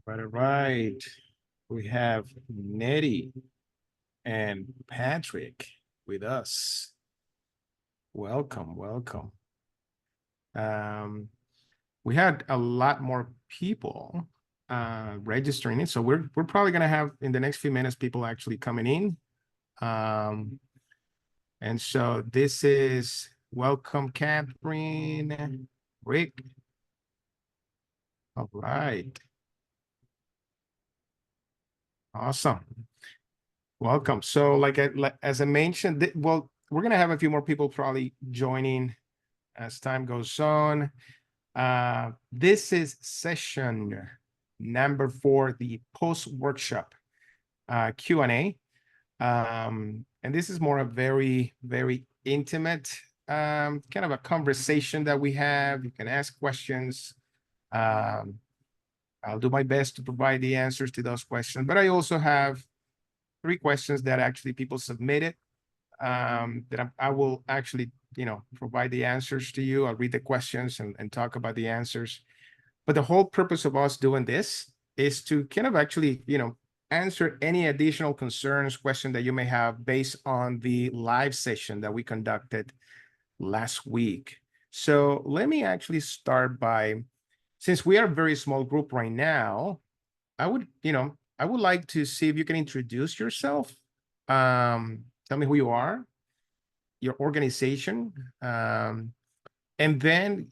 All right. We have Nettie and Patrick with us. Welcome, welcome. We had a lot more people registering it, so we're probably gonna have in the next few minutes people actually coming in. And so this is welcome, Catherine, Rick. All right. Awesome. Welcome. So like as I mentioned, well, we're going to have a few more people probably joining as time goes on. This is session number 4, the post-workshop Q&A. And this is more a very, very intimate kind of a conversation that we have. You can ask questions. I'll do my best to provide the answers to those questions, but I also have 3 questions that actually people submitted that I will actually, provide the answers to you. I'll read the questions and talk about the answers. But the whole purpose of us doing this is to kind of actually, answer any additional concerns, questions that you may have based on the live session that we conducted last week. So let me actually start by, since we are a very small group right now, I would like to see if you can introduce yourself. Tell me who you are, your organization, and then,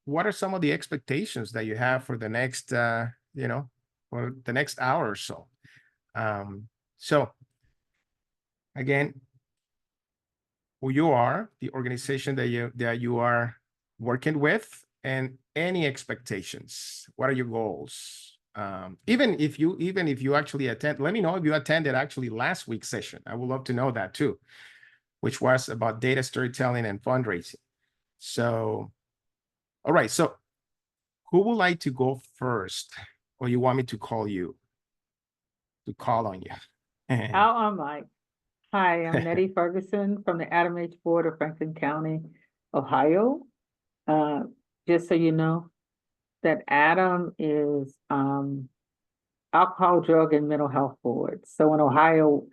what are some of the expectations that you have for the next, for the next hour or so. So again, who you are, the organization that you are working with, and any expectations. What are your goals? Even if you actually attend, let me know if you attended actually last week's session. I would love to know that too, which was about data storytelling and fundraising. So, all right. So who would like to go first? Or you want me to call you? To call on you? How am I? Hi, I'm Nettie Ferguson from the Adam H. Board of Franklin County, Ohio. Just so you know, that Adam is Alcohol, Drug, and Mental Health Board. So in Ohio,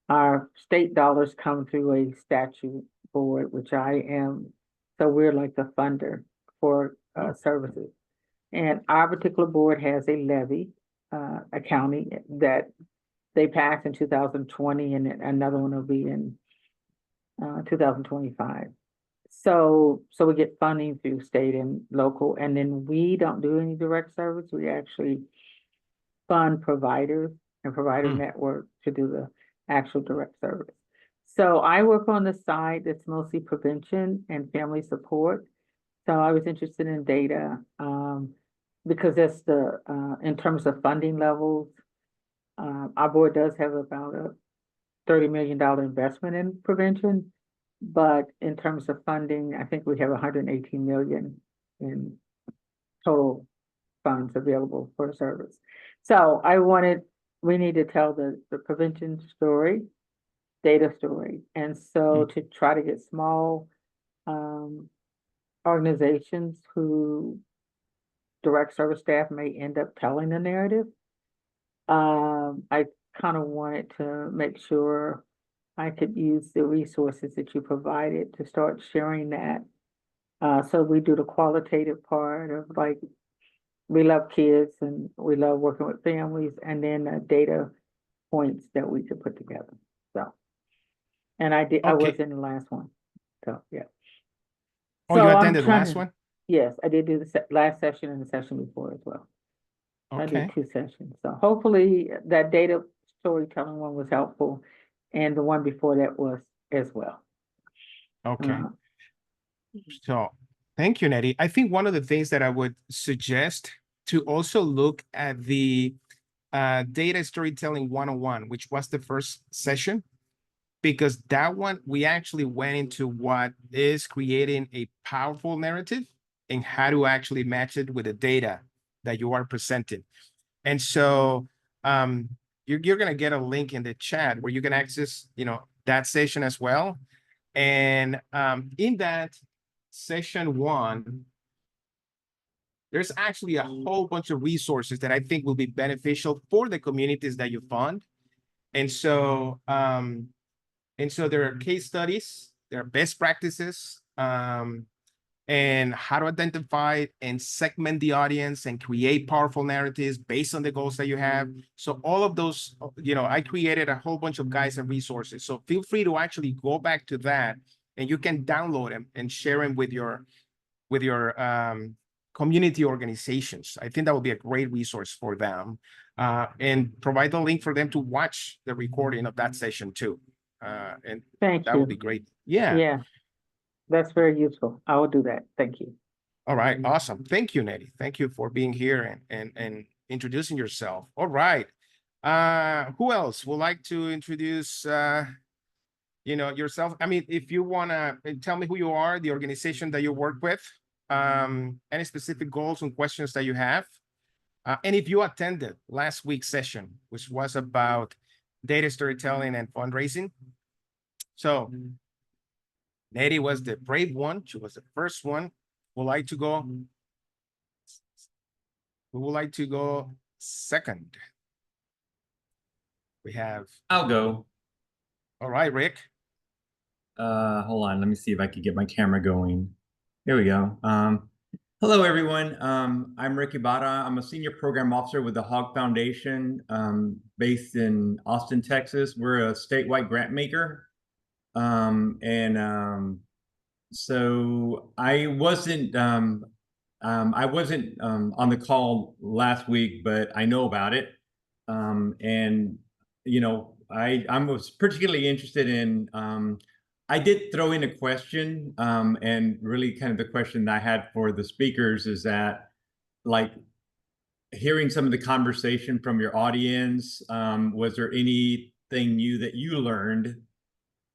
our state dollars come through a statute board, which I am. So we're like the funder for services. And our particular board has a levy, a county that they passed in 2020, and another one will be in 2025. So we get funding through state and local, and then we don't do any direct service. We actually fund providers and provider network to do the actual direct service. So I work on the side that's mostly prevention and family support. So I was interested in data because that's in terms of funding levels, our board does have about a $30 million investment in prevention, but in terms of funding, I think we have 118 million in total funds available for service. So we need to tell the prevention story, data story. And so to try to get small organizations who direct service staff may end up telling the narrative, I kind of wanted to make sure I could use the resources that you provided to start sharing that. So we do the qualitative part of like, we love kids and we love working with families, and then data points that we could put together. So, and I did, okay. I was in the last one. So, yeah. Oh, so you attended the last one? Yes, I did do the last session and the session before as well. Okay. I did 2 sessions. So hopefully that data storytelling one was helpful, and the one before that was as well. Okay. So thank you, Nettie. I think one of the things that I would suggest to also look at the data storytelling 101, which was the first session, because that one, we actually went into what is creating a powerful narrative and how to actually match it with the data that you are presenting. And so you're going to get a link in the chat where you can access, that session as well. And in that session 1, there's actually a whole bunch of resources that I think will be beneficial for the communities that you fund. And so, there are case studies, there are best practices, and how to identify and segment the audience and create powerful narratives based on the goals that you have. So all of those, I created a whole bunch of guides and resources. So feel free to actually go back to that, and you can download them and share them with your community organizations. I think that would be a great resource for them, and provide the link for them to watch the recording of that session too. And Thank that would be you. great. Yeah. Yeah, that's very useful. I will do that. Thank you. All right. Awesome. Thank you, Nettie. Thank you for being here and introducing yourself. All right. Who else would like to introduce, yourself? I mean, if you want to tell me who you are, the organization that you work with, any specific goals and questions that you have. And if you attended last week's session, which was about data storytelling and fundraising. So Nettie was the brave one. She was the first one. Would like to go? Who would like to go second? We have. I'll go. All right, Rick. Hold on. Let me see if I can get my camera going. There we go. Hello, everyone. I'm Rick Ibarra. I'm a senior program officer with the Hog Foundation, based in Austin, Texas. We're a statewide grant maker. So I wasn't on the call last week, but I know about it. I was particularly interested in, I did throw in a question, and really kind of the question that I had for the speakers is that, like, hearing some of the conversation from your audience, was there anything new that you learned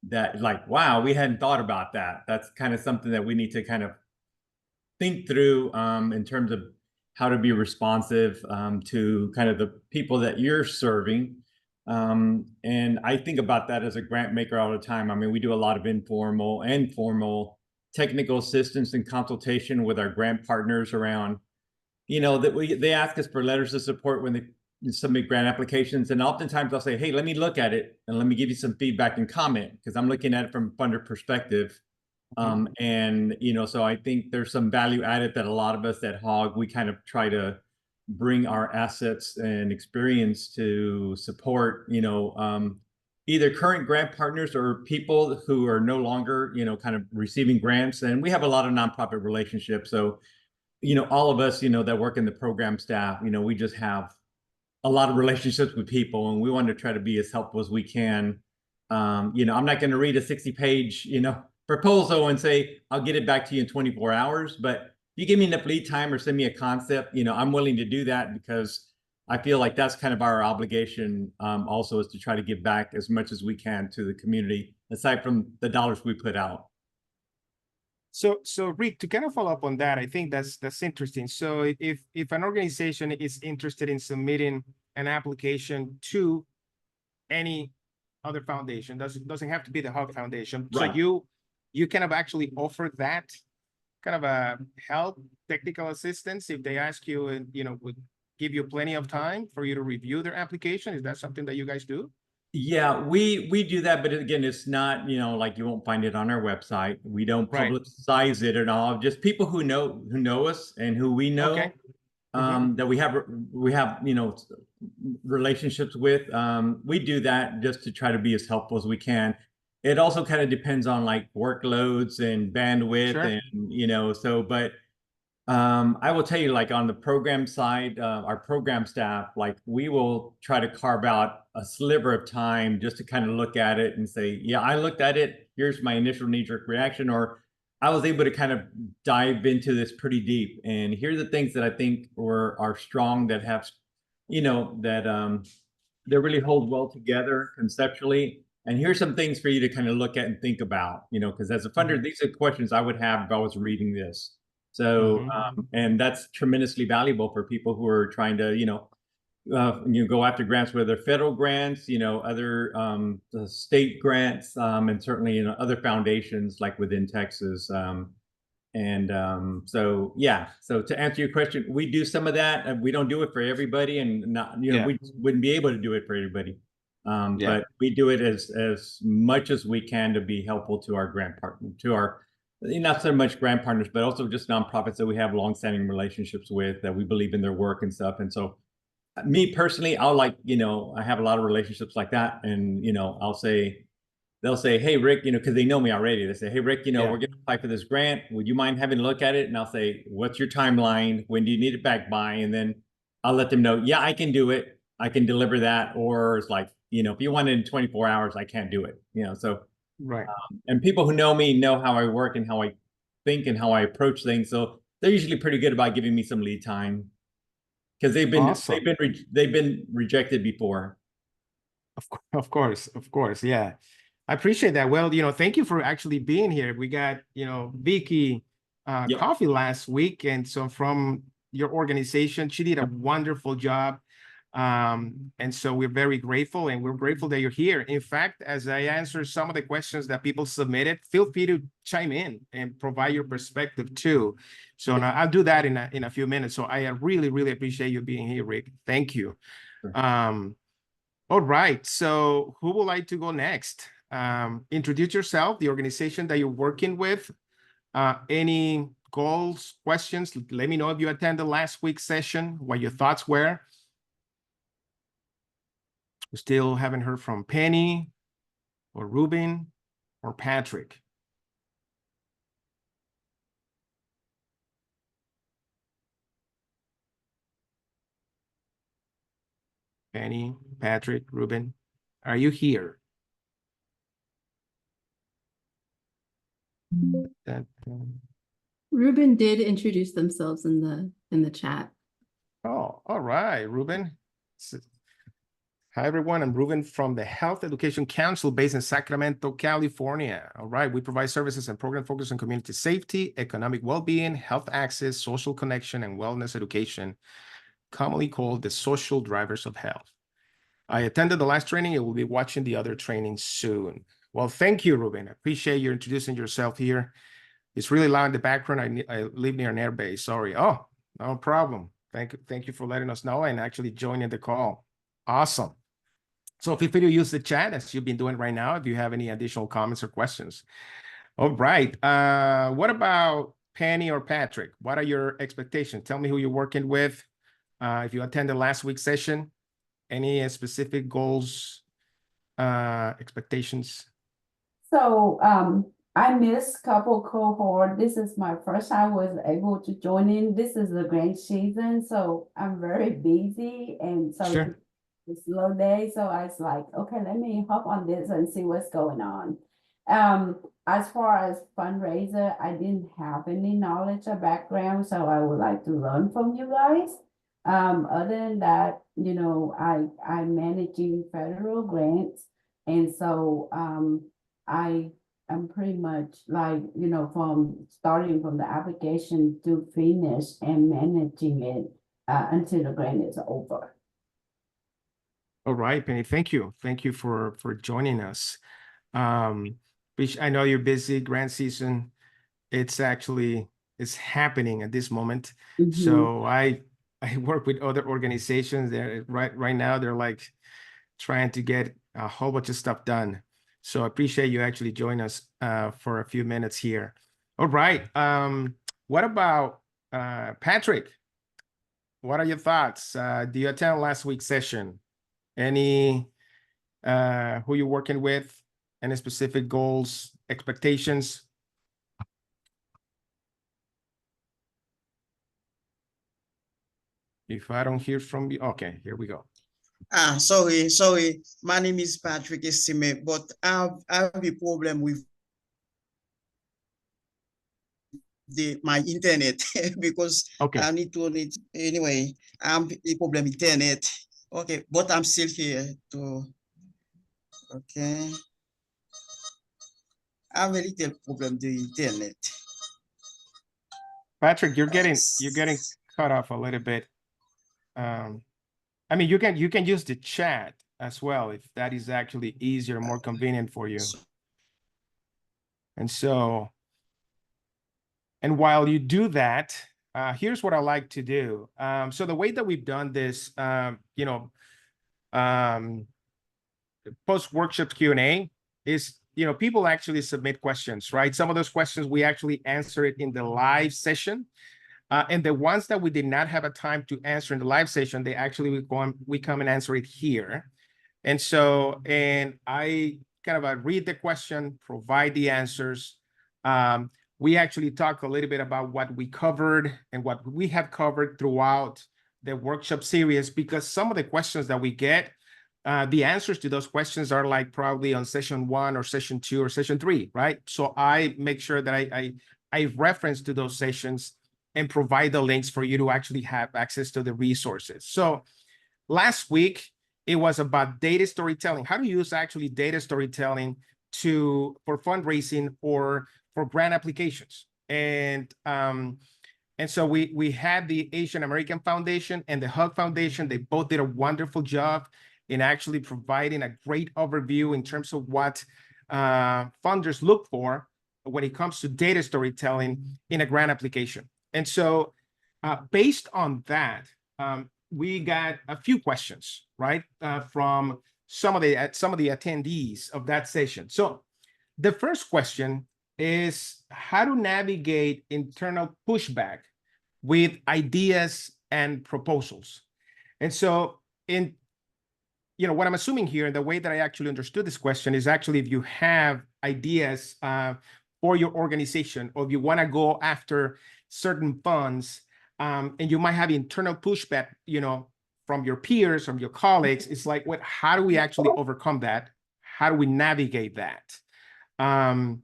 that, like, wow, we hadn't thought about that? That's kind of something that we need to kind of think through, in terms of how to be responsive, to kind of the people that you're serving. And I think about that as a grant maker all the time. I mean, we do a lot of informal and formal technical assistance and consultation with our grant partners around, they ask us for letters of support when they submit grant applications. And oftentimes I'll say, hey, let me look at it and let me give you some feedback and comment, because I'm looking at it from a funder perspective. So I think there's some value added that a lot of us at HOG, we kind of try to bring our assets and experience to support, either current grant partners or people who are no longer, kind of receiving grants. And we have a lot of nonprofit relationships. So, all of us, that work in the program staff, we just have a lot of relationships with people, and we want to try to be as helpful as we can. I'm not going to read a 60-page, proposal and say, I'll get it back to you in 24 hours. But if you give me enough lead time or send me a concept, I'm willing to do that, because I feel like that's kind of our obligation, also, is to try to give back as much as we can to the community, aside from the dollars we put out. So Rick, to kind of follow up on that, I think that's interesting. So if an organization is interested in submitting an application to any other foundation, doesn't have to be the Hog Foundation. Right. So you kind of actually offer that kind of a help, technical assistance, if they ask you, and would give you plenty of time for you to review their application. Is that something that you guys do? Yeah, we do that, but again, it's not, like, you won't find it on our website. We don't Right. publicize it at all. Just people who know us and who we know, Okay. that we have relationships with. We do that just to try to be as helpful as we can. It also kind of depends on, like, workloads and bandwidth. Sure. But I will tell you, like, on the program side, our program staff, like, we will try to carve out a sliver of time just to kind of look at it and say, yeah, I looked at it. Here's my initial knee-jerk reaction, or I was able to kind of dive into this pretty deep. And here are the things that I think are strong, that have, that really hold well together conceptually. And here's some things for you to kind of look at and think about, because as a funder, these are questions I would have if I was reading this. So, and that's tremendously valuable for people who are trying to, go after grants, whether federal grants, other state grants, and certainly, other foundations, like within Texas. And so yeah, so to answer your question, we do some of that, and we don't do it for everybody, and not, you know, Yeah. we wouldn't be able to do it for everybody. Yeah. But we do it as much as we can to be helpful to our grant partner, to our, not so much grant partners, but also just nonprofits that we have longstanding relationships with, that we believe in their work and stuff. And so me personally, I'll like, you know, I have a lot of relationships like that, and, you know, they'll say, hey, Rick, you know, because they know me already. They say, hey, Rick, you know, Yeah. we're going to apply for this grant. Would you mind having a look at it? And I'll say, what's your timeline? When do you need it back by? And then I'll let them know, yeah, I can do it. I can deliver that. Or it's like, you know, if you want it in 24 hours, I can't do it. You know, so, Right. and people who know me know how I work and how I think and how I approach things. So they're usually pretty good about giving me some lead time, because Awesome. they've been rejected before. Of course. Yeah. I appreciate that. Well, you know, thank you for actually being here. We got, you know, Vicky Yep. coffee last week. And so from your organization, she did a wonderful job. And so we're very grateful, and we're grateful that you're here. In fact, as I answer some of the questions that people submitted, feel free to chime in and provide your perspective too. So now I'll do that in a few minutes. So I really, really appreciate you being here, Rick. Thank you. Sure. All right. So who would like to go next? Introduce yourself, the organization that you're working with, any goals, questions. Let me know if you attended last week's session, what your thoughts were. We still haven't heard from Penny or Ruben or Patrick. Penny, Patrick, Ruben, are you here? Ruben did introduce themselves in the chat. Oh, all right, Ruben. Hi, everyone. I'm Ruben from the Health Education Council based in Sacramento, California. All right. We provide services and programs focused on community safety, economic well-being, health access, social connection, and wellness education, commonly called the social drivers of health. I attended the last training and will be watching the other training soon. Well, thank you, Ruben. I appreciate you introducing yourself here. It's really loud in the background. I live near an air base. Sorry. Oh, no problem. Thank you for letting us know and actually joining the call. Awesome. So feel free to use the chat as you've been doing right now if you have any additional comments or questions. All right. What about Penny or Patrick? What are your expectations? Tell me who you're working with. If you attended last week's session, any specific goals, expectations? So I missed couple cohort. This is my first time was able to join in. This is the grant season, so I'm very busy, and so Sure. it's a slow day. So I was like, okay, let me hop on this and see what's going on. As far as fundraiser, I didn't have any knowledge or background, so I would like to learn from you guys. Other than that, you know, I'm managing federal grants, and so I am pretty much like, you know, from starting from the application to finish and managing it until the grant is over. All right, Penny. Thank you. Thank you for joining us. I know you're busy. Grant season. It's happening at this moment. So I work with other organizations there right now. They're like trying to get a whole bunch of stuff done. So I appreciate you actually joining us for a few minutes here. All right. What about Patrick? What are your thoughts? Do you attend last week's session? Any who you're working with? Any specific goals, expectations? If I don't hear from you, okay, here we go. Sorry. My name is Patrick Estime, but I have a problem with my internet because Okay. I need to need anyway. I'm a problem internet. Okay, but I'm still here to. Okay, I have a little problem with the internet. Patrick, you're getting cut off a little bit. I mean, you can use the chat as well if that is actually easier, more convenient for you. And so And while you do that, here's what I like to do. So the way that we've done this, post-workshop Q&A is, people actually submit questions, right? Some of those questions, we actually answer it in the live session. And the ones that we did not have a time to answer in the live session, we come and answer it here. And I kind of read the question, provide the answers. We actually talk a little bit about what we covered and what we have covered throughout the workshop series, because some of the questions that we get, the answers to those questions are like probably on session 1 or session 2 or session 3, right? So I make sure that I reference to those sessions and provide the links for you to actually have access to the resources. So last week, it was about data storytelling, how to use actually data storytelling for fundraising or for grant applications. And so we had the Asian American Foundation and the Hug Foundation. They both did a wonderful job in actually providing a great overview in terms of what funders look for when it comes to data storytelling in a grant application. And so based on that, we got a few questions, right, from some of the attendees of that session. So the first question is how to navigate internal pushback with ideas and proposals. And so what I'm assuming here, and the way that I actually understood this question is actually if you have ideas for your organization, or if you want to go after certain funds, and you might have internal pushback, from your peers, from your colleagues, it's like, how do we actually overcome that? How do we navigate that? And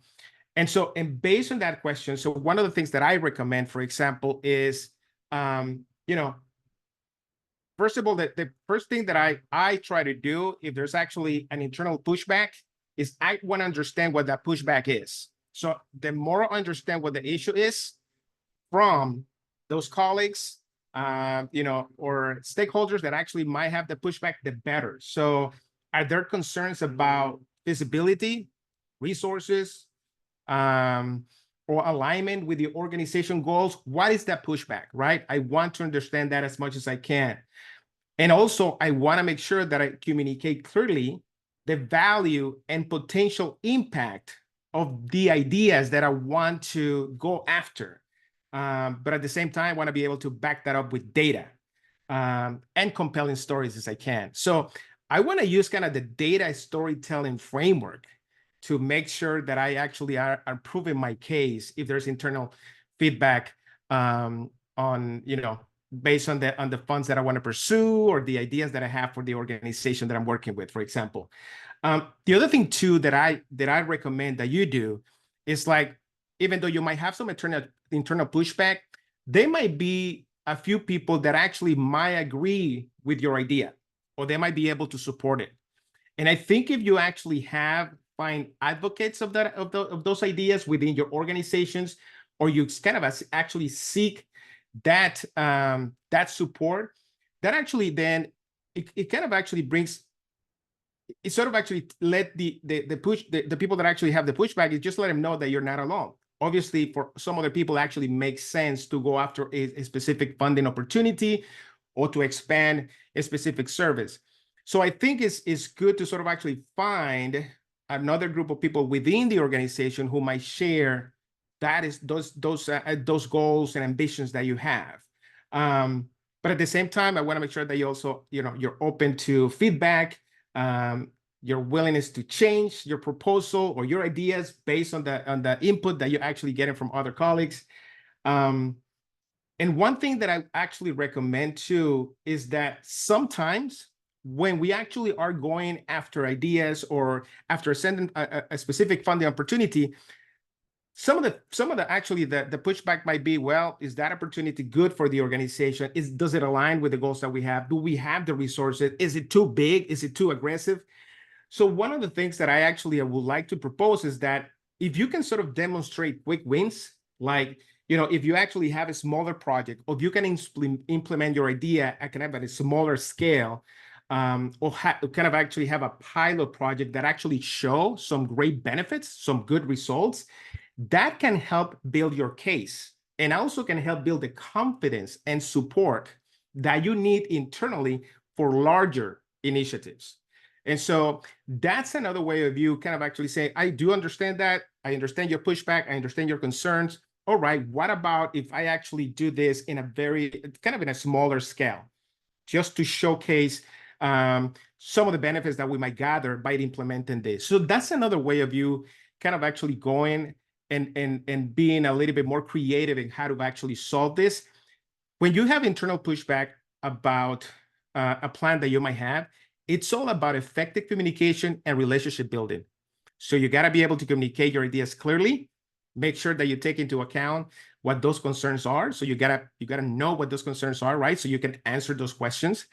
based on that question, so one of the things that I recommend, for example, is, first of all, the first thing that I try to do if there's actually an internal pushback is I want to understand what that pushback is. So the more I understand what the issue is from those colleagues, or stakeholders that actually might have the pushback, the better. So are there concerns about visibility, resources, or alignment with the organization goals? What is that pushback, right? I want to understand that as much as I can. And also, I want to make sure that I communicate clearly the value and potential impact of the ideas that I want to go after. But at the same time, I want to be able to back that up with data and compelling stories as I can. So I want to use kind of the data storytelling framework to make sure that I actually are proving my case if there's internal feedback based on the funds that I want to pursue or the ideas that I have for the organization that I'm working with, for example. The other thing too that I recommend that you do is, like, even though you might have some internal pushback, there might be a few people that actually might agree with your idea, or they might be able to support it. And I think if you actually find advocates of those ideas within your organizations, or you kind of actually seek that support, that actually then it kind of actually brings, it sort of actually let the people that actually have the pushback, it just let them know that you're not alone. Obviously, for some other people, it actually makes sense to go after a specific funding opportunity or to expand a specific service. So I think it's good to sort of actually find another group of people within the organization who might share those goals and ambitions that you have. But at the same time, I want to make sure that you also, you're open to feedback, your willingness to change your proposal or your ideas based on the input that you're actually getting from other colleagues. And one thing that I actually recommend too is that sometimes when we actually are going after ideas or after sending a specific funding opportunity, some of the actually the pushback might be, well, is that opportunity good for the organization? Does it align with the goals that we have? Do we have the resources? Is it too big? Is it too aggressive? So one of the things that I would like to propose is that if you can sort of demonstrate quick wins, like, if you actually have a smaller project, or if you can implement your idea at kind of at a smaller scale, or kind of actually have a pilot project that actually show some great benefits, some good results, that can help build your case and also can help build the confidence and support that you need internally for larger initiatives. And so that's another way of you kind of actually saying, I do understand that. I understand your pushback. I understand your concerns. All right, what about if I actually do this in a very, kind of in a smaller scale, just to showcase some of the benefits that we might gather by implementing this. So that's another way of you kind of actually going and being a little bit more creative in how to actually solve this. When you have internal pushback about a plan that you might have, it's all about effective communication and relationship building. So you got to be able to communicate your ideas clearly, make sure that you take into account what those concerns are. So you gotta know what those concerns are, right? So you can answer those questions.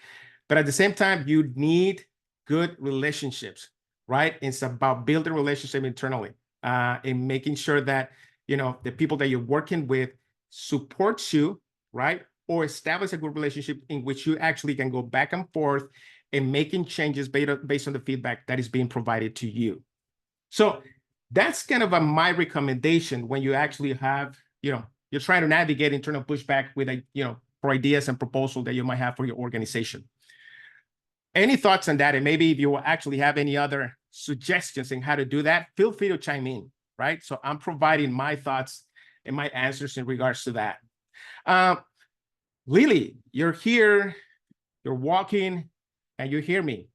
But at the same time, you need good relationships, right? It's about building relationship internally and making sure that, you know, the people that you're working with supports you, right? Or establish a good relationship in which you actually can go back and forth and making changes based on the feedback that is being provided to you. So that's kind of my recommendation when you actually have, you know, you're trying to navigate internal pushback with a, you know, for ideas and proposals that you might have for your organization. Any thoughts on that? And maybe if you actually have any other suggestions in how to do that, feel free to chime in, right? So I'm providing my thoughts and my answers in regards to that. Lily, you're here, you're walking, and you hear me.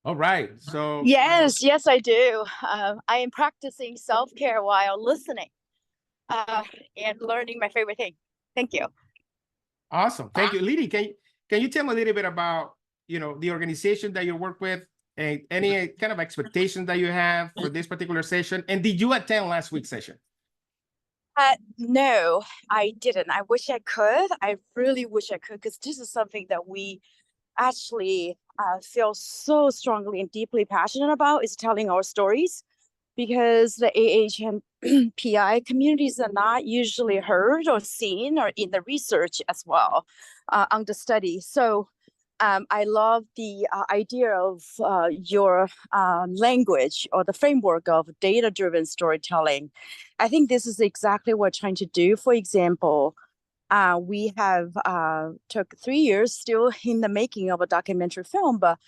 All right, so. Yes, yes, I do. I am practicing self-care while listening and learning my favorite thing. Thank you. Awesome, thank you. Lily, can you tell me a little bit about, you know, the organization that you work with and any kind of expectations that you have for this particular session? And did you attend last week's session? No, I didn't. I wish I could. I really wish I could, because this is something that we actually feel so strongly and deeply passionate about, is telling our stories, because the AH and PI communities are not usually heard or seen or in the research as well on the study. So I love the idea of your language or the framework of data-driven storytelling. I think this is exactly what we're trying to do. For example, we have took 3 years still in the making of a documentary film, but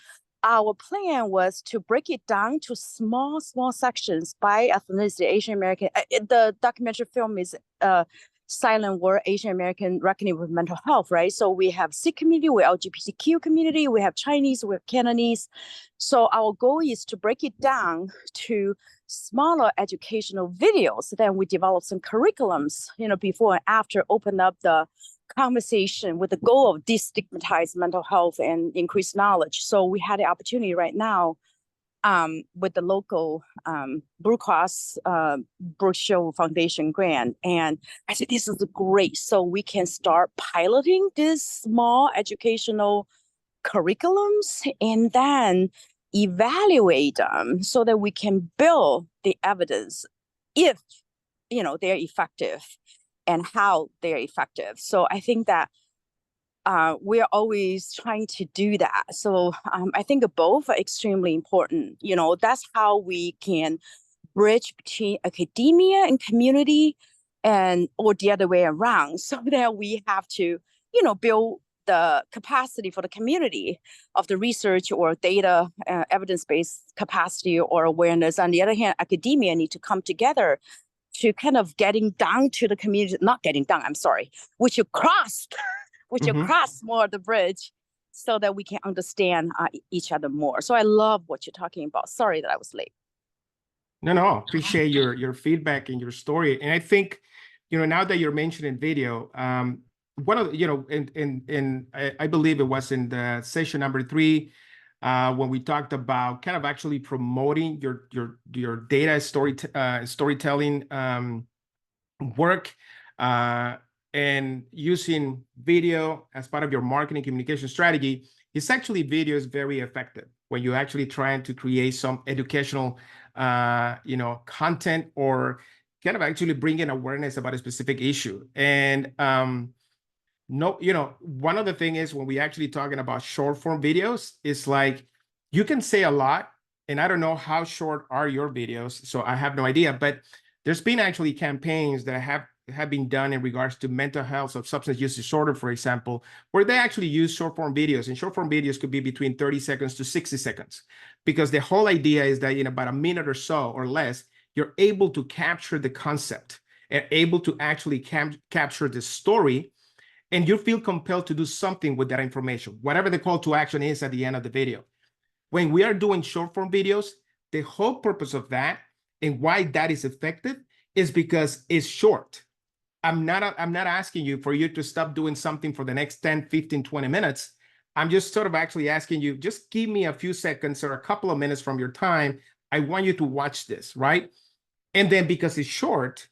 our plan was to break it down to small sections by ethnicity, Asian American. The documentary film is Silent War, Asian American Reckoning with Mental Health, right? So we have Sikh community, we have LGBTQ community, we have Chinese, we have Cantonese. So our goal is to break it down to smaller educational videos. Then we develop some curriculums, you know, before and after, open up the conversation with the goal of destigmatize mental health and increase knowledge. So we had the opportunity right now with the local Blue Cross Blue Shield Foundation grant. And I said, this is great. So we can start piloting these small educational curriculums and then evaluate them so that we can build the evidence if, you know, they're effective and how they're effective. So I think that we're always trying to do that. So I think both are extremely important. You know, that's how we can bridge between academia and community, and or the other way around, so that we have to, you know, build the capacity for the community of the research or data evidence-based capacity or awareness. On the other hand, academia need to come together to kind of getting down to the community, not getting down, I'm sorry, which you crossed, which you cross more of the bridge so that we can understand each other more. So I love what you're talking about. Sorry that I was late. No, appreciate your feedback and your story. And I think, you know, now that you're mentioning video, one of the, you know, I believe it was in the session number 3, when we talked about kind of actually promoting your data storytelling work and using video as part of your marketing communication strategy. It's actually, video is very effective when you're actually trying to create some educational you know, content or kind of actually bringing awareness about a specific issue. And no, you know, one of the things is when we actually talking about short form videos, it's like you can say a lot, and I don't know how short are your videos, so I have no idea, but there's been actually campaigns that have been done in regards to mental health of substance use disorder, for example, where they actually use short form videos, and short form videos could be between 30 seconds to 60 seconds, because the whole idea is that in about a minute or so or less, you're able to capture the concept and able to actually capture the story, and you feel compelled to do something with that information, whatever the call to action is at the end of the video. When we are doing short form videos, the whole purpose of that and why that is effective is because it's short. I'm not asking you for you to stop doing something for the next 10, 15, 20 minutes. I'm just sort of actually asking you, just give me a few seconds or a couple of minutes from your time. I want you to watch this, right? And then because it's short,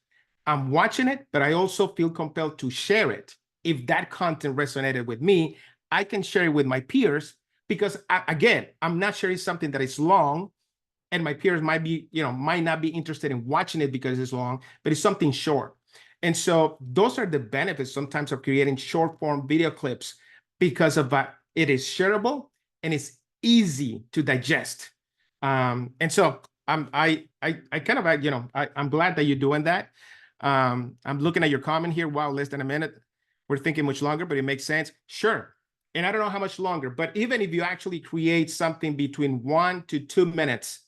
I'm watching it, but I also feel compelled to share it. If that content resonated with me, I can share it with my peers, because again, I'm not sharing something that is long, and my peers might not be interested in watching it because it's long, but it's something short. And so those are the benefits sometimes of creating short form video clips, because of it is shareable and it's easy to digest. And so I'm glad that you're doing that. I'm looking at your comment here. Wow, less than a minute. We're thinking much longer, but it makes sense. Sure. And I don't know how much longer, but even if you actually create something between 1 to 2 minutes,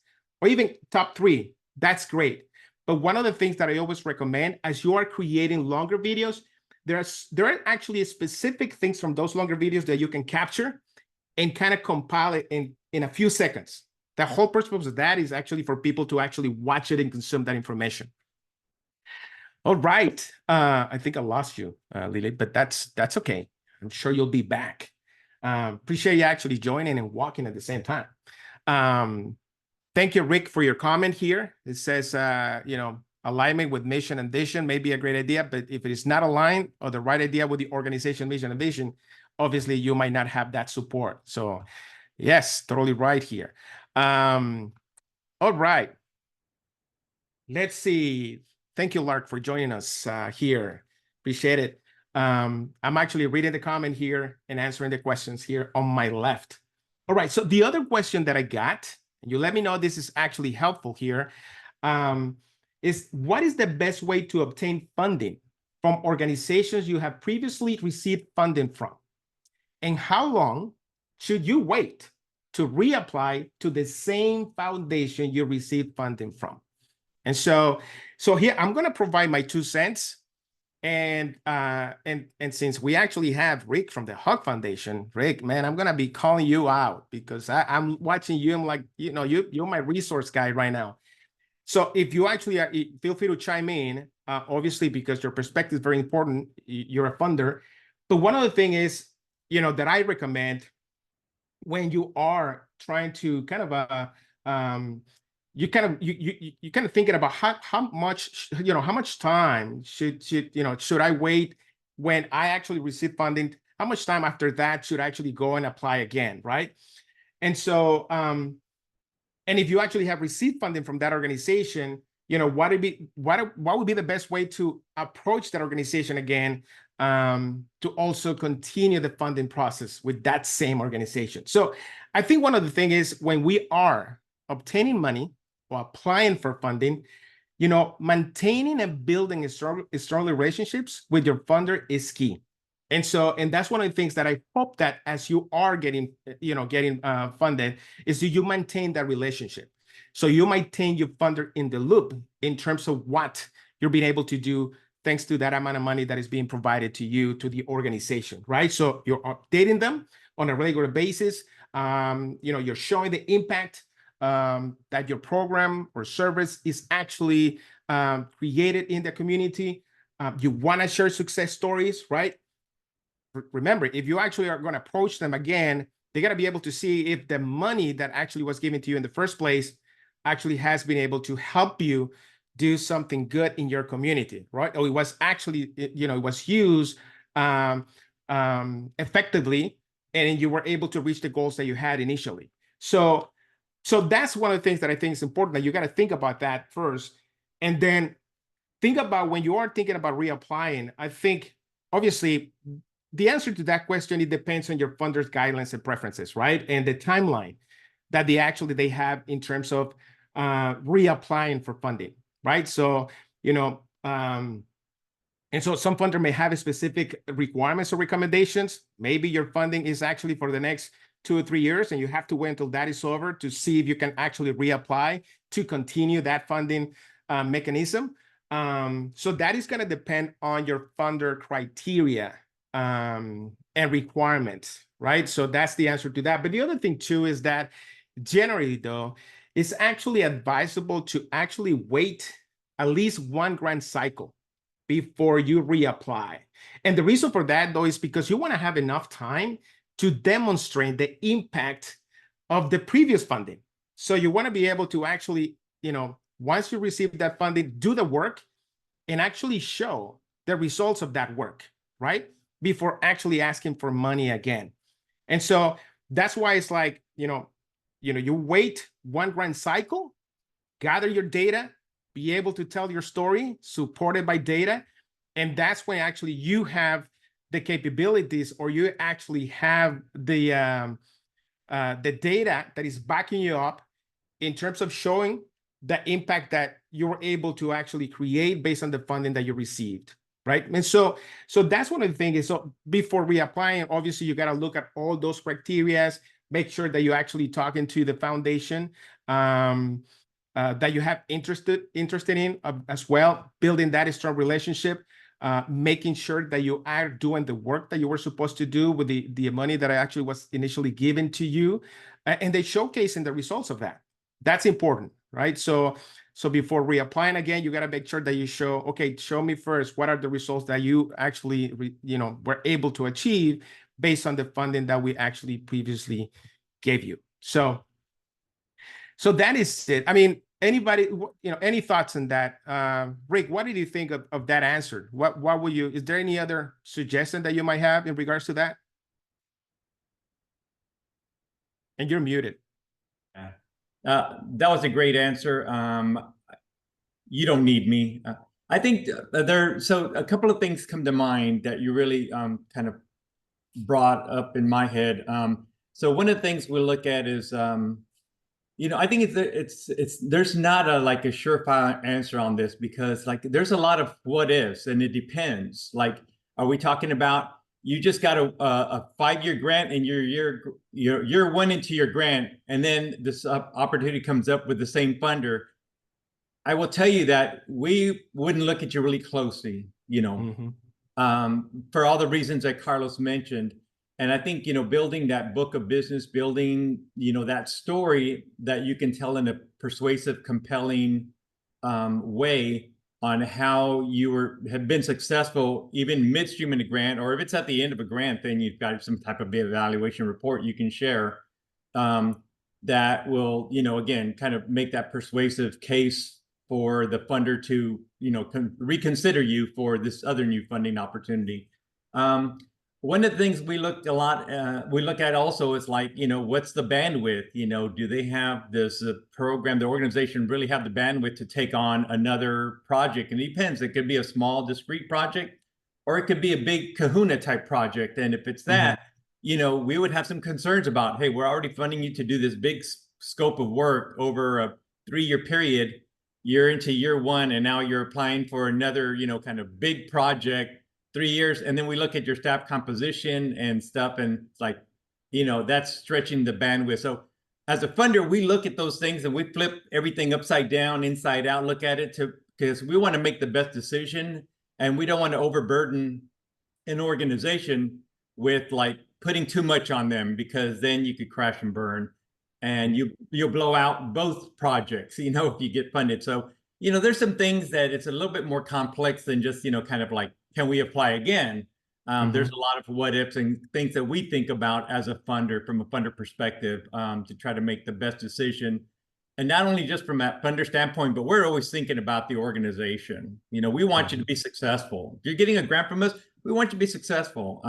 or even top 3, that's great. But one of the things that I always recommend as you are creating longer videos, there are actually specific things from those longer videos that you can capture and kind of compile it in a few seconds. The whole purpose of that is actually for people to actually watch it and consume that information. All right. I think I lost you, Lily, but that's okay. I'm sure you'll be back. Appreciate you actually joining and walking at the same time. Thank you, Rick, for your comment here. It says, alignment with mission and vision may be a great idea, but if it is not aligned or the right idea with the organization mission and vision, obviously you might not have that support. So yes, totally right here. All right. Let's see. Thank you, Lark, for joining us here. Appreciate it. I'm actually reading the comment here and answering the questions here on my left. All right. So the other question that I got, and you let me know this is actually helpful here, is what is the best way to obtain funding from organizations you have previously received funding from? And how long should you wait to reapply to the same foundation you received funding from? And so here I'm going to provide my 2 cents. And since we actually have Rick from the Hug Foundation, Rick, man, I'm going to be calling you out, because I'm watching you. I'm like, you're my resource guy right now. So if you actually feel free to chime in, obviously, because your perspective is very important. You're a funder. But one other thing is, that I recommend when you are trying to kind of you kind of thinking about how much time should I wait when I actually receive funding? How much time after that should I actually go and apply again, right? And so and if you actually have received funding from that organization, what would be the best way to approach that organization again, to also continue the funding process with that same organization? So I think one of the things is, when we are obtaining money or applying for funding, maintaining and building strong relationships with your funder is key. And that's one of the things that I hope that as you are getting funded, is that you maintain that relationship. So you maintain your funder in the loop in terms of what you're being able to do thanks to that amount of money that is being provided to you, to the organization, right? So you're updating them on a regular basis. You're showing the impact that your program or service is actually created in the community. You want to share success stories, right? Remember, if you actually are going to approach them again, they got to be able to see if the money that actually was given to you in the first place actually has been able to help you do something good in your community, right? Or it was actually, it was used effectively, and you were able to reach the goals that you had initially. So that's one of the things that I think is important, that you got to think about that first, and then think about when you are thinking about reapplying. I think obviously the answer to that question, it depends on your funder's guidelines and preferences, right? And the timeline that they have in terms of reapplying for funding, right? So you know, and so some funder may have a specific requirements or recommendations. Maybe your funding is actually for the next 2 or 3 years, and you have to wait until that is over to see if you can actually reapply to continue that funding mechanism. So that is going to depend on your funder criteria and requirements, right? So that's the answer to that. But the other thing too is that generally though, it's actually advisable to actually wait at least 1 grant cycle before you reapply. And the reason for that though is because you want to have enough time to demonstrate the impact of the previous funding. So you want to be able to actually, you know, once you receive that funding, do the work and actually show the results of that work, right? Before actually asking for money again. And so that's why it's like, you wait 1 grant cycle, gather your data, be able to tell your story supported by data. And that's when actually you have the capabilities, or you actually have the data that is backing you up in terms of showing the impact that you were able to actually create based on the funding that you received, right? And so that's one of the things is, so before reapplying, obviously you got to look at all those criteria, make sure that you're actually talking to the foundation that you have interested in as well, building that strong relationship, making sure that you are doing the work that you were supposed to do with the money that actually was initially given to you, and they showcasing the results of that. That's important, right? So before reapplying again, you got to make sure that you show, okay, show me first, what are the results that you actually, were able to achieve based on the funding that we actually previously gave you. So that is it. I mean, anybody, any thoughts on that? Rick, what did you think of that answer? What will you, is there any other suggestion that you might have in regards to that? And you're muted. That was a great answer. You don't need me. I think so a couple of things come to mind that you really kind of brought up in my head. So one of the things we look at is, I think there's not a surefire answer on this, because there's a lot of what ifs, and it depends. Like, are we talking about you just got a 5-year grant and you're year 1 into your grant, and then this opportunity comes up with the same funder? I will tell you that we wouldn't look at you really closely, for all the reasons that Carlos mentioned. And I think, building that book of business, building, that story that you can tell in a persuasive, compelling way on how you have been successful, even midstream in a grant, or if it's at the end of a grant, then you've got some type of evaluation report you can share that will, again, kind of make that persuasive case for the funder to, reconsider you for this other new funding opportunity. One of the things we look at also is what's the bandwidth? Do they have this program, the organization really have the bandwidth to take on another project? And it depends. It could be a small, discrete project, or it could be a big kahuna type project. And if it's that, we would have some concerns about, hey, we're already funding you to do this big scope of work over a 3-year period. You're into year 1, and now you're applying for another, kind of big project, 3 years. And then we look at your staff composition and stuff, and it's like, that's stretching the bandwidth. So as a funder, we look at those things and we flip everything upside down, inside out, look at it because we want to make the best decision, and we don't want to overburden an organization with putting too much on them, because then you could crash and burn, and you'll blow out both projects, if you get funded. So, there's some things that it's a little bit more complex than just, kind of like, can we apply again? There's a lot of what ifs and things that we think about as a funder, from a funder perspective, to try to make the best decision. And not only just from a funder standpoint, but we're always thinking about the organization. We want you to be successful. If you're getting a grant from us, we want you to be successful.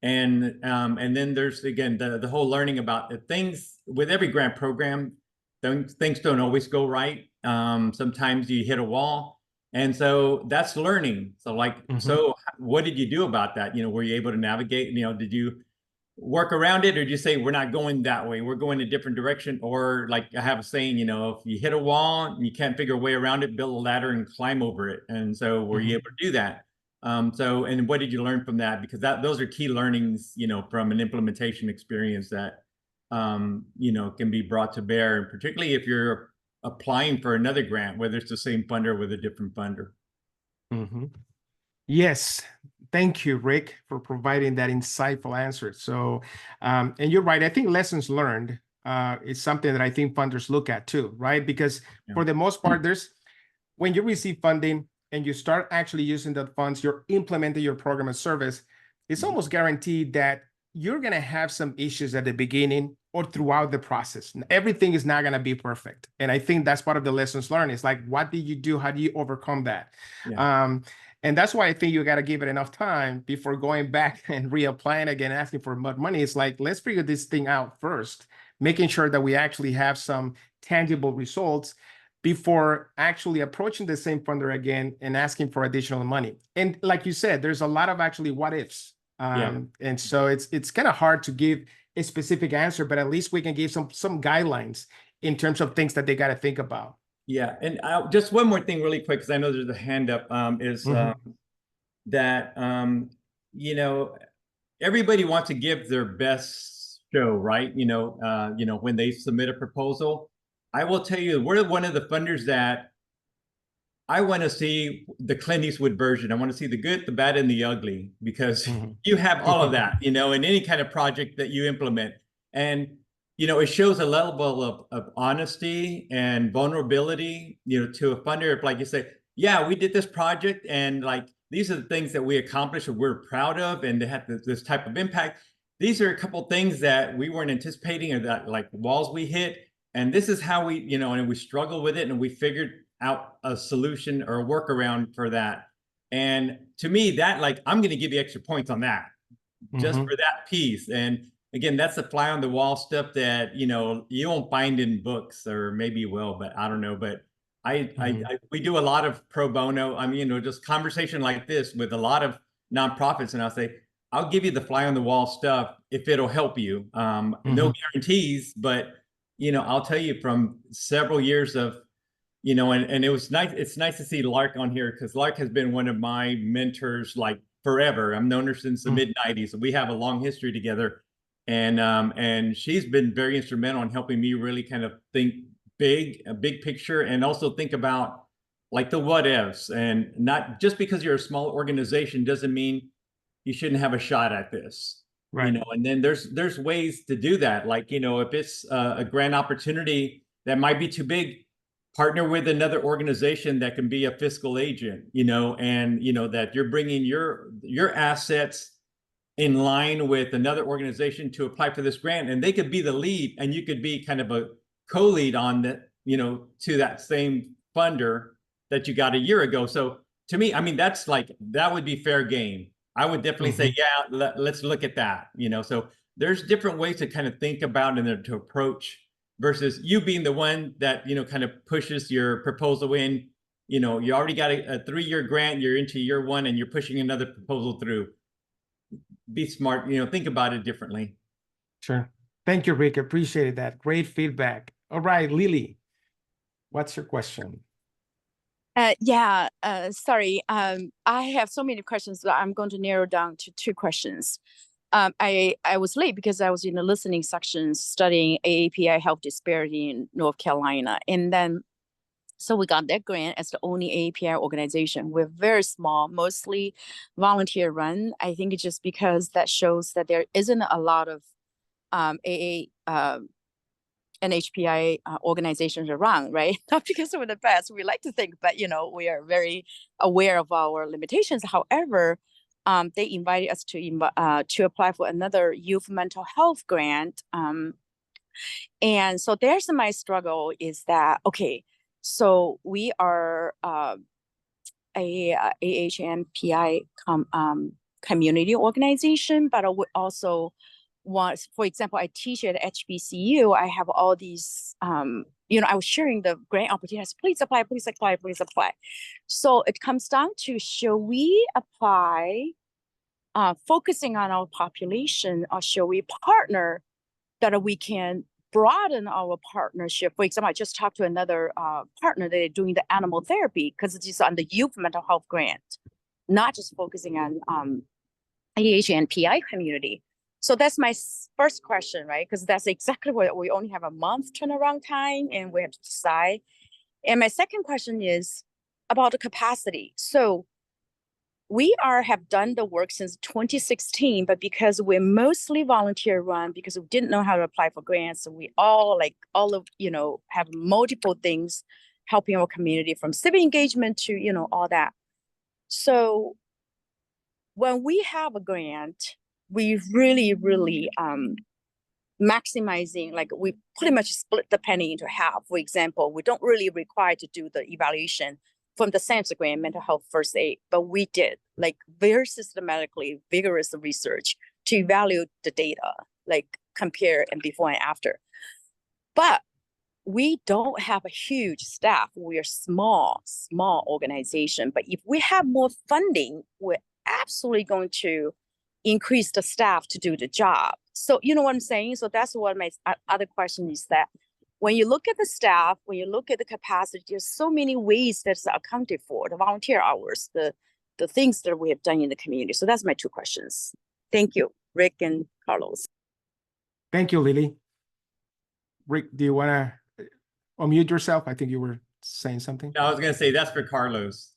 And then there's, again, the whole learning about the things with every grant program. Things don't always go right. Sometimes you hit a wall. And so that's learning. So so what did you do about that? Were you able to navigate? Did you work around it, or do you say we're not going that way, we're going a different direction? Or like I have a saying, you know, if you hit a wall and you can't figure a way around it, build a ladder and climb over it. And so were you able to do that? So, and what did you learn from that? Because those are key learnings, you know, from an implementation experience that, you know, can be brought to bear, and particularly if you're applying for another grant, whether it's the same funder or with a different funder. Yes. Thank you, Rick, for providing that insightful answer. So, and you're right. I think lessons learned is something that I think funders look at too, right? Because for the most part, when you receive funding and you start actually using that funds, you're implementing your program of service, it's almost guaranteed that you're going to have some issues at the beginning or throughout the process. Everything is not going to be perfect. And I think that's part of the lessons learned. It's like, what did you do? How do you overcome that? And that's why I think you got to give it enough time before going back and reapplying again, asking for more money. It's like, let's figure this thing out first, making sure that we actually have some tangible results before actually approaching the same funder again and asking for additional money. And like you said, there's a lot of actually what ifs. And so it's kind of hard to give a specific answer, but at least we can give some guidelines in terms of things that they got to think about. Yeah, and just one more thing really quick, because I know there's a hand up, that, you know, everybody wants to give their best show, right? You know, when they submit a proposal. I will tell you, we're one of the funders that I want to see the Clint Eastwood version. I want to see the good, the bad, and the ugly, because you have all of that, you know, in any kind of project that you implement. And you know, it shows a level of honesty and vulnerability, you know, to a funder. If like you say, yeah, we did this project and like, these are the things that we accomplished and we're proud of, and they had this type of impact. These are a couple of things that we weren't anticipating, or that like walls we hit. And this is how we, you know, and we struggled with it and we figured out a solution or a workaround for that. And to me, that like, I'm going to give you extra points on that, just for that piece. And again, that's the fly on the wall stuff that, you know, you won't find in books, or maybe you will, but I don't know. But we do a lot of pro bono. I mean, you know, just conversation like this with a lot of nonprofits, and I'll say, I'll give you the fly on the wall stuff if it'll help you. No guarantees, but you know, I'll tell you from several years of, you know, and it was nice. It's nice to see Lark on here, because Lark has been one of my mentors like forever. I've known her since the mid-90s. We have a long history together. And she's been very instrumental in helping me really kind of think a big picture, and also think about like the what ifs. And not just because you're a small organization doesn't mean you shouldn't have a shot at this. Right. You know, and then there's ways to do that. Like, you know, if it's a grant opportunity that might be too big, partner with another organization that can be a fiscal agent, you know, and you know that you're bringing your assets in line with another organization to apply for this grant, and they could be the lead, and you could be kind of a co-lead on that, you know, to that same funder that you got a year ago. So to me, I mean, that's like, that would be fair game. I would definitely say, yeah, let's look at that, you know. So there's different ways to kind of think about and to approach, versus you being the one that, you know, kind of pushes your proposal in. You know, you already got a 3-year grant, you're into year 1, and you're pushing another proposal through. Be smart, you know, think about it differently. Sure. Thank you, Rick. Appreciate that. Great feedback. All right, Lily, what's your question? Sorry. I have so many questions, but I'm going to narrow down to 2 questions. I was late because I was in the listening section studying AAPI health disparity in North Carolina. And then, so we got that grant as the only AAPI organization. We're very small, mostly volunteer run. I think it's just because that shows that there isn't a lot of AA and HPI organizations around, right? Not because we're the best, we like to think, but you know, we are very aware of our limitations. However, they invited us to apply for another youth mental health grant. And so there's my struggle is that, okay, so we are a AHNPI community organization, but I would also want, for example, I teach at HBCU. I have all these, you know, I was sharing the grant opportunities. Please apply, please apply, please apply. So it comes down to, should we apply focusing on our population, or shall we partner that we can broaden our partnership? For example, I just talked to another partner that are doing the animal therapy because it is on the youth mental health grant, not just focusing on ADHD and PI community. So that's my first question, right? Because that's exactly what we only have a month turnaround time and we have to decide. And my second question is about the capacity. So we have done the work since 2016, but because we're mostly volunteer run, because we didn't know how to apply for grants, so we all have multiple things helping our community, from civic engagement to, all that. So when we have a grant, we really, really maximizing, like we pretty much split the penny into half. For example, we don't really require to do the evaluation from the SAMHSA grant, mental health first aid, but we did like very systematically vigorous research to evaluate the data, like compare and before and after. But we don't have a huge staff. We're small organization. But if we have more funding, we're absolutely going to increase the staff to do the job. So you know what I'm saying? So that's what my other question is, that when you look at the staff, when you look at the capacity, there's so many ways that's accounted for, the volunteer hours, the things that we have done in the community. So that's my two questions. Thank you, Rick and Carlos. Thank you, Lily. Rick, do you want to unmute yourself? I think you were saying something. No, I was going to say that's for Carlos.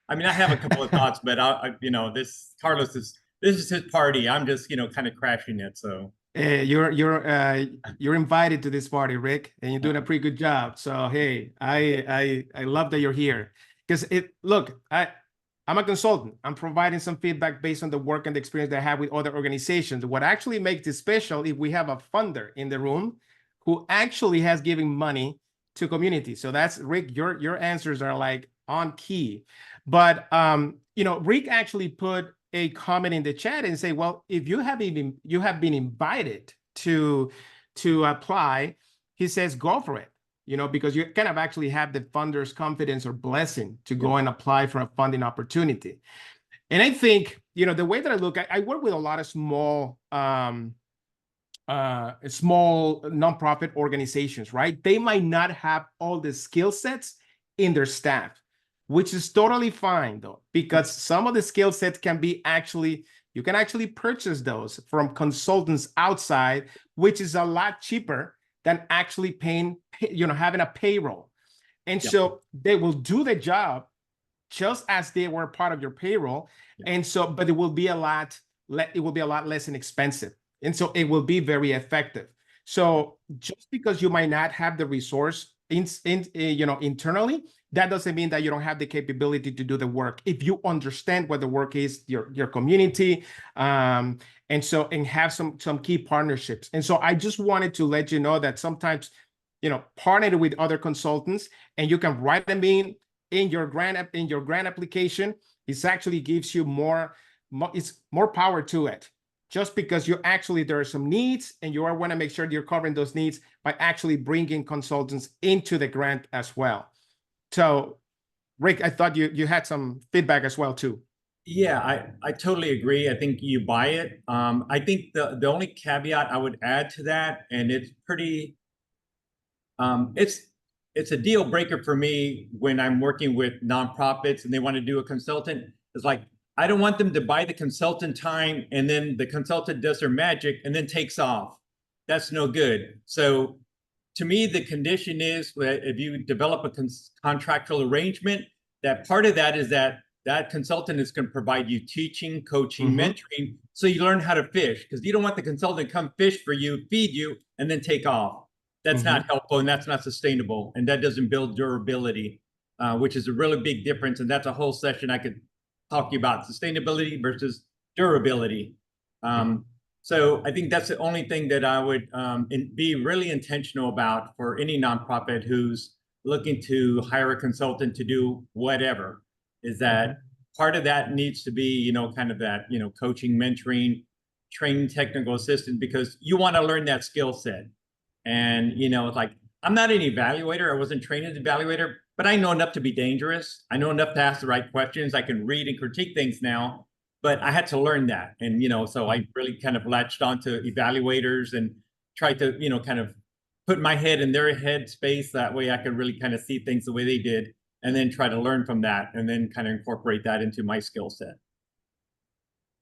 I mean, I have a couple of thoughts, but this is his party. I'm just, kind of crashing it. So you're invited to this party, Rick, and you're doing a pretty good job. So hey, I love that you're here, because I'm a consultant. I'm providing some feedback based on the work and the experience that I have with other organizations. What actually makes it special if we have a funder in the room who actually has given money to community. So that's Rick. Your answers are like on key. But Rick actually put a comment in the chat and say, well, if you have been invited to apply, he says go for it. Because you kind of actually have the funder's confidence or blessing to go and apply for a funding opportunity. And I think, the way that I look, I work with a lot of small nonprofit organizations, right? They might not have all the skill sets in their staff, which is totally fine though, because some of the skill sets you can actually purchase those from consultants outside, which is a lot cheaper than actually paying, having a payroll. And so they will do the job just as they were part of your payroll. And so, but it will be a lot less inexpensive. And so it will be very effective. So just because you might not have the resource internally, that doesn't mean that you don't have the capability to do the work. If you understand what the work is, your community, and have some key partnerships. And so I just wanted to let you know that sometimes, partner with other consultants, and you can write them in your grant application. It actually gives you more power to it. Just because there are some needs, and you want to make sure you're covering those needs by actually bringing consultants into the grant as well. So, Rick, I thought you had some feedback as well too. Yeah, I totally agree. I think you buy it. I think the only caveat I would add to that, and it's pretty, it's a deal breaker for me when I'm working with nonprofits and they want to do a consultant. It's like, I don't want them to buy the consultant time and then the consultant does their magic and then takes off. That's no good. So to me, the condition is that if you develop a contractual arrangement, that part of that is that consultant is going to provide you teaching, coaching, mentoring, so you learn how to fish, because you don't want the consultant to come fish for you, feed you, and then take off. That's not helpful, and that's not sustainable, and that doesn't build durability, which is a really big difference, and that's a whole session I could talk to you about, sustainability versus durability. So I think that's the only thing that I would be really intentional about for any nonprofit who's looking to hire a consultant to do whatever, is that part of that needs to be, kind of that, coaching, mentoring, training, technical assistant, because you want to learn that skill set. And, like, I'm not an evaluator. I wasn't trained as an evaluator, but I know enough to be dangerous. I know enough to ask the right questions. I can read and critique things now. but I had to learn that. And, so I really kind of latched onto evaluators and tried to, kind of put my head in their head space. That way I could really kind of see things the way they did, and then try to learn from that, and then kind of incorporate that into my skill set.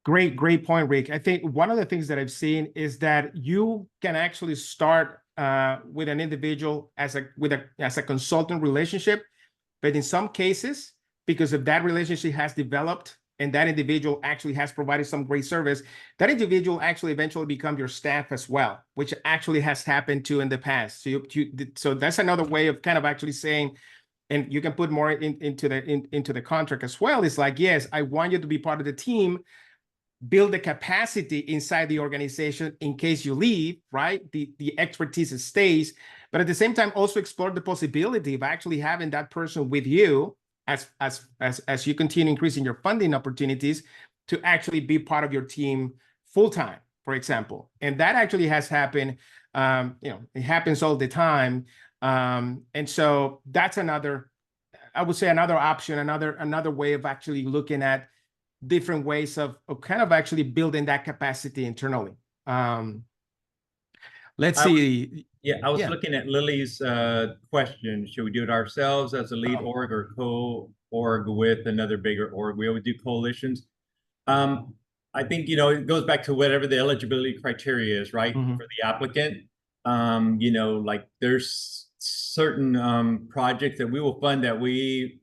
Great point, Rick. I think one of the things that I've seen is that you can actually start with an individual as a consultant relationship, but in some cases, because if that relationship has developed and that individual actually has provided some great service, that individual actually eventually become your staff as well, which actually has happened to in the past. So that's another way of kind of actually saying, and you can put more into the contract as well. It's like, yes, I want you to be part of the team, build the capacity inside the organization in case you leave, right? The expertise stays, but at the same time, also explore the possibility of actually having that person with you as you continue increasing your funding opportunities to actually be part of your team full-time, for example. And that actually has happened, it happens all the time. And so that's another, I would say another option, another way of actually looking at different ways of kind of actually building that capacity internally. Let's see. I was looking at Lily's question. Should we do it ourselves as a lead org or co-org with another bigger org? We always do coalitions. I think, it goes back to whatever the eligibility criteria is, right? Mm-hmm. For the applicant. Like there's certain projects that we will fund that we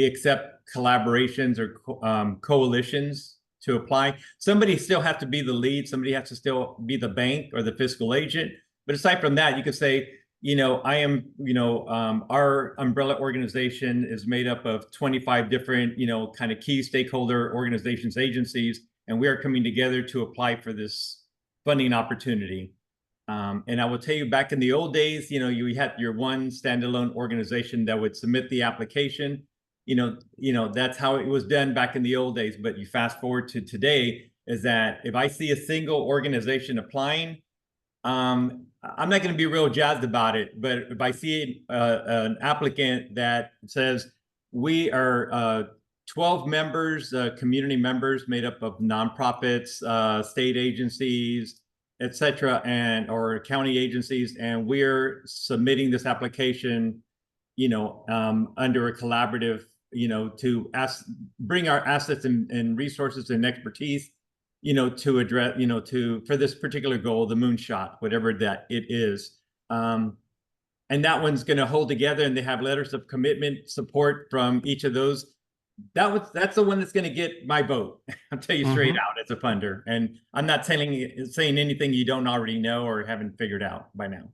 accept collaborations or coalitions to apply. Somebody still has to be the lead. Somebody has to still be the bank or the fiscal agent. But aside from that, you could say, I am, our umbrella organization is made up of 25 different, kind of key stakeholder organizations, agencies, and we are coming together to apply for this funding opportunity. And I will tell you, back in the old days, you had your one standalone organization that would submit the application. That's how it was done back in the old days. But you fast forward to today, is that if I see a single organization applying, I'm not going to be real jazzed about it. But if I see an applicant that says we are 12 members, community members made up of nonprofits, state agencies, etc., or county agencies, and we're submitting this application, under a collaborative, to bring our assets and resources and expertise, to address, for this particular goal, the moonshot, whatever that it is. And that one's going to hold together, and they have letters of commitment, support from each of those. That's the one that's going to get my vote. I'll tell you straight out as a funder, and I'm not saying anything you don't already know or haven't figured out by now.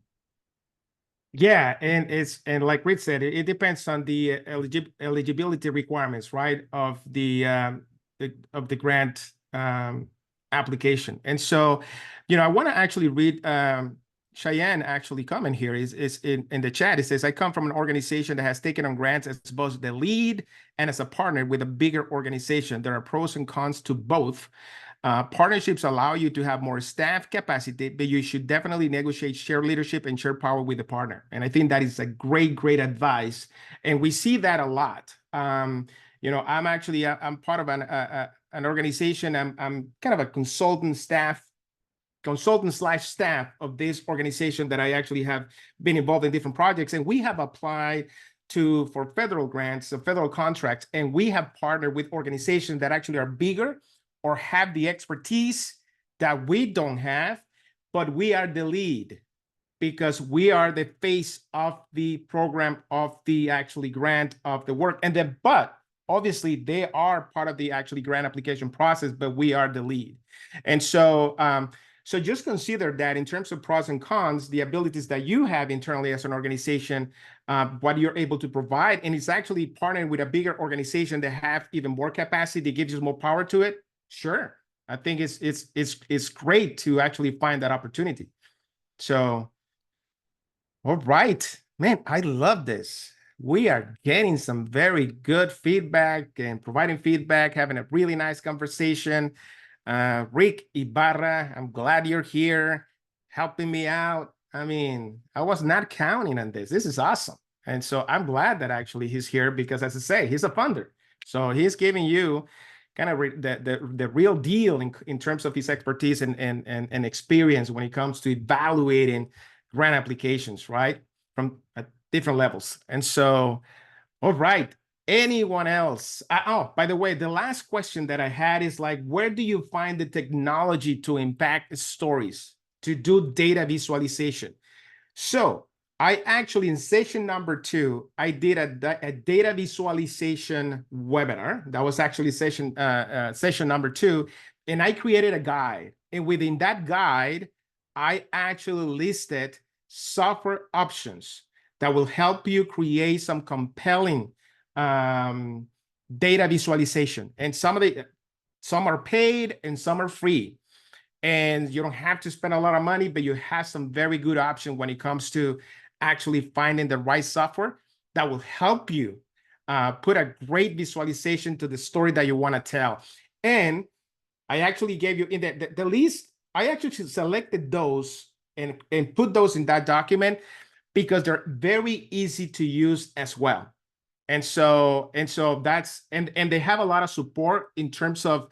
Yeah, and like Rick said, it depends on the eligibility requirements, right, of the grant application. And so, I want to actually read Cheyenne actually comment here is in the chat. It says, I come from an organization that has taken on grants as both the lead and as a partner with a bigger organization. There are pros and cons to both. Partnerships allow you to have more staff capacity, but you should definitely negotiate shared leadership and shared power with the partner. And I think that is a great advice. And we see that a lot. I'm part of an organization. I'm kind of a consultant slash staff of this organization that I actually have been involved in different projects. And we have applied for federal grants, federal contracts, and we have partnered with organizations that actually are bigger or have the expertise that we don't have, but we are the lead because we are the face of the program, of the actually grant, of the work. And then, but obviously they are part of the actually grant application process, but we are the lead. And so, so just consider that in terms of pros and cons, the abilities that you have internally as an organization, what you're able to provide, and it's actually partnering with a bigger organization that have even more capacity, gives you more power to it. Sure, I think it's great to actually find that opportunity. So, all right, man, I love this. We are getting some very good feedback and providing feedback, having a really nice conversation. Rick Ibarra, I'm glad you're here, helping me out. I mean, I was not counting on this. This is awesome. And so I'm glad that actually he's here because, as I say, he's a funder. So he's giving you kind of the real deal in terms of his expertise and experience when it comes to evaluating grant applications, right? From different levels. And so, all right. Anyone else? Oh, by the way, the last question that I had is like, where do you find the technology to impact stories, to do data visualization? So I actually, in session number 2, I did a data visualization webinar. That was actually session number 2. And I created a guide. And within that guide, I actually listed software options that will help you create some compelling data visualization. And some are paid and some are free. And you don't have to spend a lot of money, but you have some very good options when it comes to actually finding the right software that will help you put a great visualization to the story that you want to tell. And I actually gave you in the list, I actually selected those and put those in that document because they're very easy to use as well. And so that's, and they have a lot of support in terms of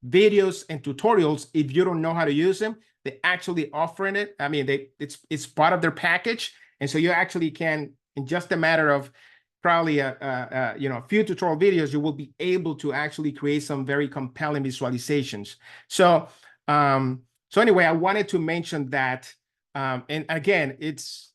videos and tutorials. If you don't know how to use them, they actually offering it. I mean, it's part of their package. And so you actually can, in just a matter of probably a few tutorial videos, you will be able to actually create some very compelling visualizations. So anyway, I wanted to mention that. And again, it's,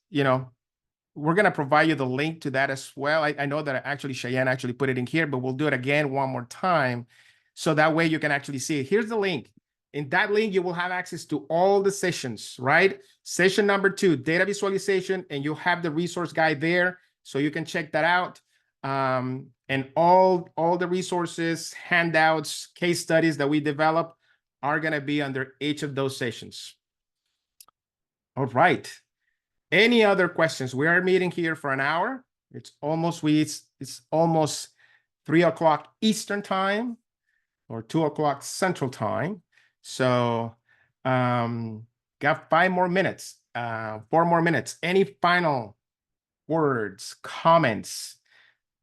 we're going to provide you the link to that as well. I know that actually Cheyenne actually put it in here, but we'll do it again one more time. So that way you can actually see it. Here's the link. In that link, you will have access to all the sessions, right? Session number 2, data visualization, and you'll have the resource guide there. So you can check that out. And all the resources, handouts, case studies that we develop are going to be under each of those sessions. All right. Any other questions? We are meeting here for an hour. It's almost 3 o'clock Eastern time or 2 o'clock Central time. So got 5 more minutes, 4 more minutes. Any final words, comments?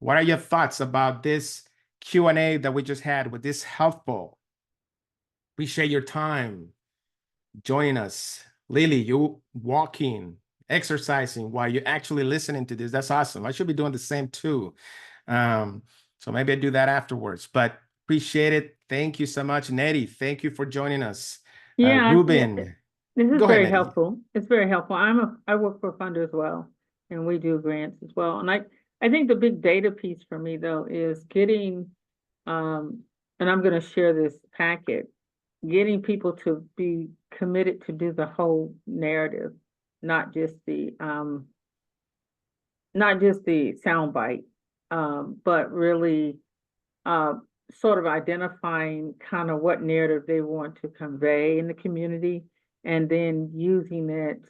What are your thoughts about this Q&A that we just had? Was this helpful? Appreciate your time joining us. Lily, you walking, exercising while you're actually listening to this. That's awesome. I should be doing the same too. So maybe I do that afterwards, but appreciate it. Thank you so much. Nettie, thank you for joining us. Yeah, Ruben. this is Go ahead, very Nettie. helpful. It's very helpful. I work for a funder as well, and we do grants as well. And I think the big data piece for me though is getting, and I'm going to share this packet, getting people to be committed to do the whole narrative, not just the soundbite, but really sort of identifying kind of what narrative they want to convey in the community, and then using it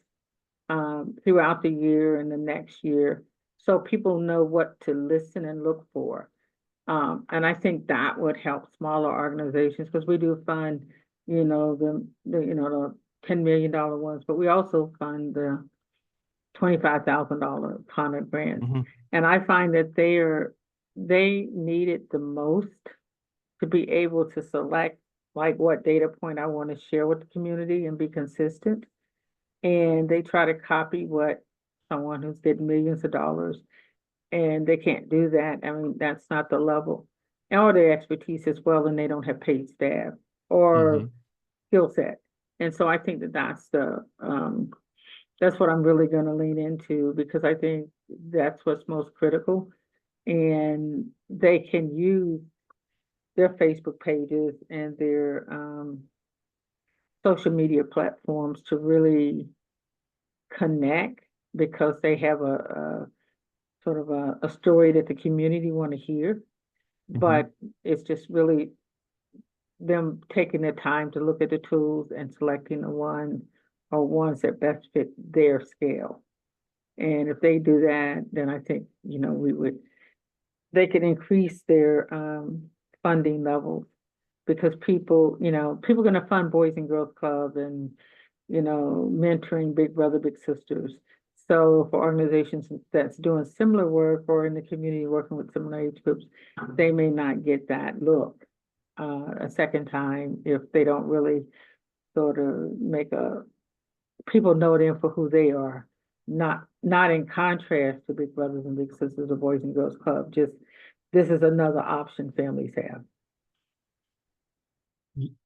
throughout the year and the next year, so people know what to listen and look for. And I think that would help smaller organizations, because we do fund, the $10 million ones, but we also fund the $25,000 Connect grant. Mhm. And I find that they need it the most to be able to select like what data point I want to share with the community and be consistent. And they try to copy what someone who's getting millions of dollars, and they can't do that. I mean, that's not the level or their expertise as well, and they don't have paid staff or skill set. And so I think that that's what I'm really going to lean into, because I think that's what's most critical. And they can use their Facebook pages and their social media platforms to really connect, because they have a sort of a story that the community want to hear. But it's just really them taking the time to look at the tools and selecting the ones that best fit their scale. And if they do that, then I think, they can increase their funding levels, because people are going to fund Boys and Girls Club and, mentoring Big Brother, Big Sisters. So for organizations that's doing similar work or in the community working with similar age groups, they may not get that look. a second time if they don't really sort of people know them for who they are, not in contrast to Big Brothers and Big Sisters or Boys and Girls Club. Just this is another option families have.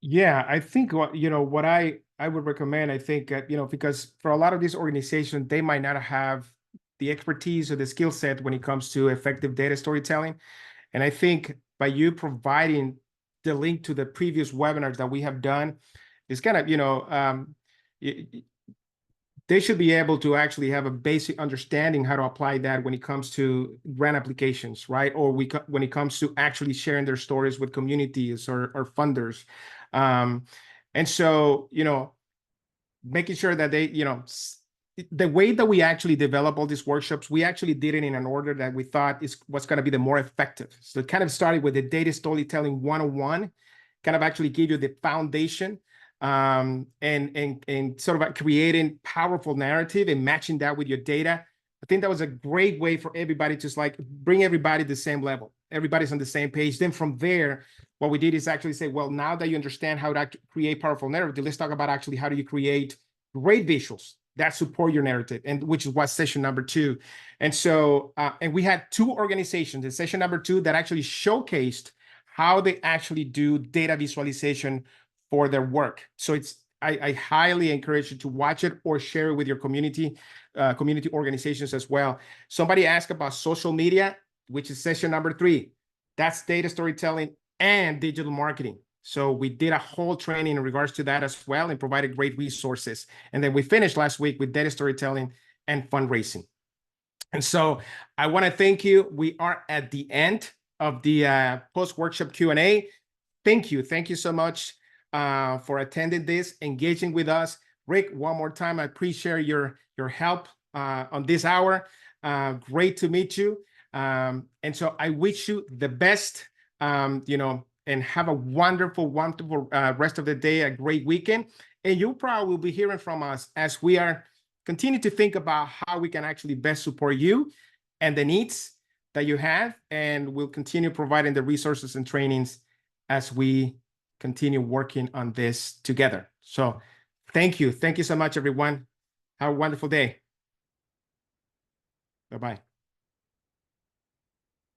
Yeah, I think what I would recommend, I think, because for a lot of these organizations, they might not have the expertise or the skill set when it comes to effective data storytelling. And I think by you providing the link to the previous webinars that we have done, it's kind of, they should be able to actually have a basic understanding how to apply that when it comes to grant applications, right? Or when it comes to actually sharing their stories with communities or funders. And so, making sure that they, the way that we actually develop all these workshops, we actually did it in an order that we thought is what's going to be the more effective. So it kind of started with the data storytelling 101, kind of actually give you the foundation, and sort of creating powerful narrative and matching that with your data. I think that was a great way for everybody to like bring everybody to the same level. Everybody's on the same page. Then from there, what we did is actually say, well, now that you understand how to create powerful narrative, let's talk about actually how do you create great visuals that support your narrative, and which is what session number 2. And so, and we had 2 organizations in session number 2 that actually showcased how they actually do data visualization for their work. So I highly encourage you to watch it or share it with your community organizations as well. Somebody asked about social media, which is session number 3. That's data storytelling and digital marketing. So we did a whole training in regards to that as well and provided great resources. And then we finished last week with data storytelling and fundraising. And so I want to thank you. We are at the end of the post-workshop Q&A. Thank you. Thank you so much for attending this, engaging with us. Rick, one more time, I appreciate your help on this hour. Great to meet you. And so I wish you the best, and have a wonderful rest of the day, a great weekend. And you probably will be hearing from us as we are continue to think about how we can actually best support you and the needs that you have. And we'll continue providing the resources and trainings as we continue working on this together. So thank you. Thank you so much, everyone. Have a wonderful day. Bye-bye.